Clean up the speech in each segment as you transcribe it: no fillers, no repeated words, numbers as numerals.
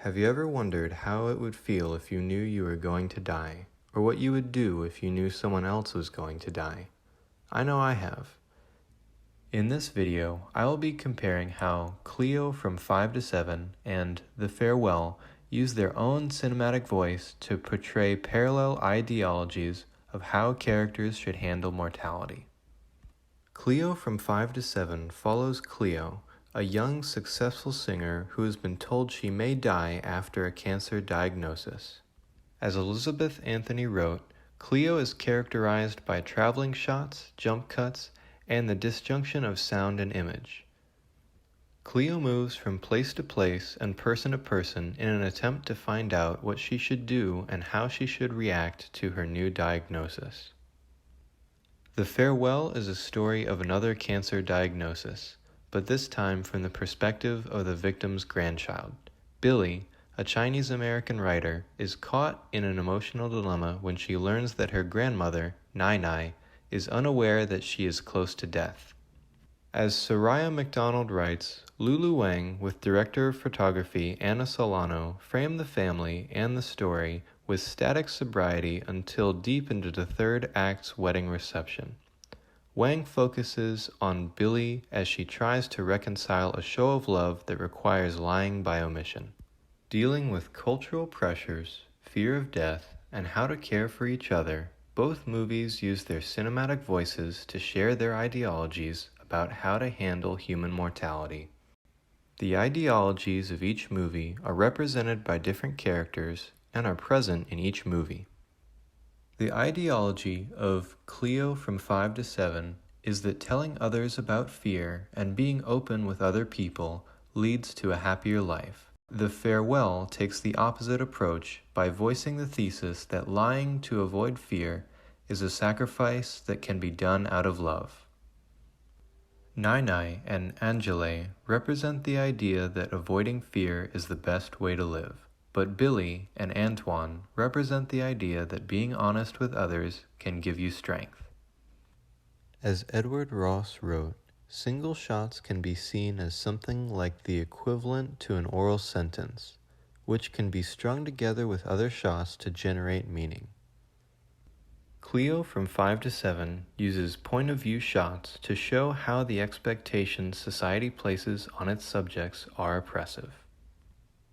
Have you ever wondered how it would feel if you knew you were going to die, or what you would do if you knew someone else was going to die? I know I have. In this video, I will be comparing how Cleo from 5 to 7 and The Farewell use their own cinematic voice to portray parallel ideologies of how characters should handle mortality. Cleo from 5 to 7 follows Cleo, a young, successful singer who has been told she may die after a cancer diagnosis. As Elizabeth Anthony wrote, Cleo is characterized by traveling shots, jump cuts, and the disjunction of sound and image. Cleo moves from place to place and person to person in an attempt to find out what she should do and how she should react to her new diagnosis. The Farewell is a story of another cancer diagnosis, but this time from the perspective of the victim's grandchild. Billy, a Chinese-American writer, is caught in an emotional dilemma when she learns that her grandmother, Nai Nai, is unaware that she is close to death. As Soraya McDonald writes, Lulu Wang, with director of photography Anna Solano, framed the family and the story with static sobriety until deep into the third act's wedding reception. Wang focuses on Billy as she tries to reconcile a show of love that requires lying by omission. Dealing with cultural pressures, fear of death, and how to care for each other, both movies use their cinematic voices to share their ideologies about how to handle human mortality. The ideologies of each movie are represented by different characters and are present in each movie. The ideology of Cleo from 5 to 7 is that telling others about fear and being open with other people leads to a happier life. The Farewell takes the opposite approach by voicing the thesis that lying to avoid fear is a sacrifice that can be done out of love. Nai Nai and Angele represent the idea that avoiding fear is the best way to live. But Billy and Antoine represent the idea that being honest with others can give you strength. As Edward Ross wrote, single shots can be seen as something like the equivalent to an oral sentence, which can be strung together with other shots to generate meaning. Cleo from 5 to 7 uses point-of-view shots to show how the expectations society places on its subjects are oppressive.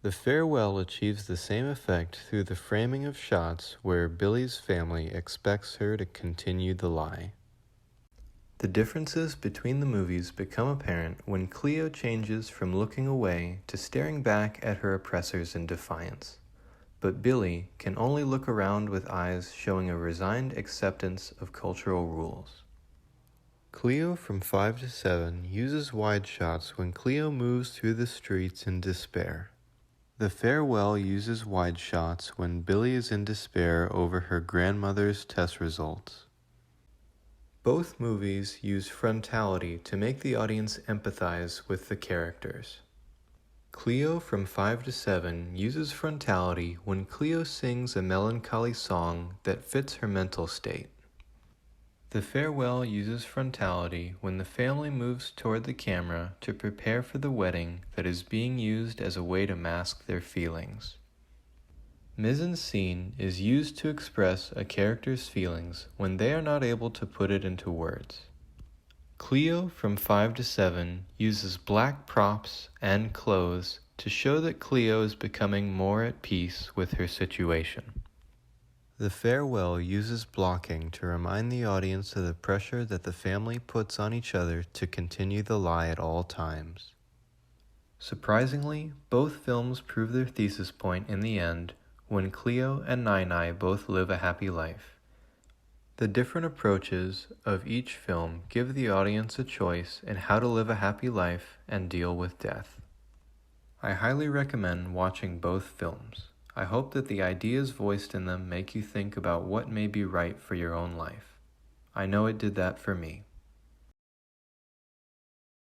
The Farewell achieves the same effect through the framing of shots where Billy's family expects her to continue the lie. The differences between the movies become apparent when Cleo changes from looking away to staring back at her oppressors in defiance, but Billy can only look around with eyes showing a resigned acceptance of cultural rules. Cleo from 5 to 7 uses wide shots when Cleo moves through the streets in despair. The Farewell uses wide shots when Billy is in despair over her grandmother's test results. Both movies use frontality to make the audience empathize with the characters. Cleo from 5 to 7 uses frontality when Cleo sings a melancholy song that fits her mental state. The Farewell uses frontality when the family moves toward the camera to prepare for the wedding that is being used as a way to mask their feelings. Mise-en-scene is used to express a character's feelings when they are not able to put it into words. Cleo from 5 to 7 uses black props and clothes to show that Cleo is becoming more at peace with her situation. The Farewell uses blocking to remind the audience of the pressure that the family puts on each other to continue the lie at all times. Surprisingly, both films prove their thesis point in the end when Cleo and Nai Nai both live a happy life. The different approaches of each film give the audience a choice in how to live a happy life and deal with death. I highly recommend watching both films. I hope that the ideas voiced in them make you think about what may be right for your own life. I know it did that for me.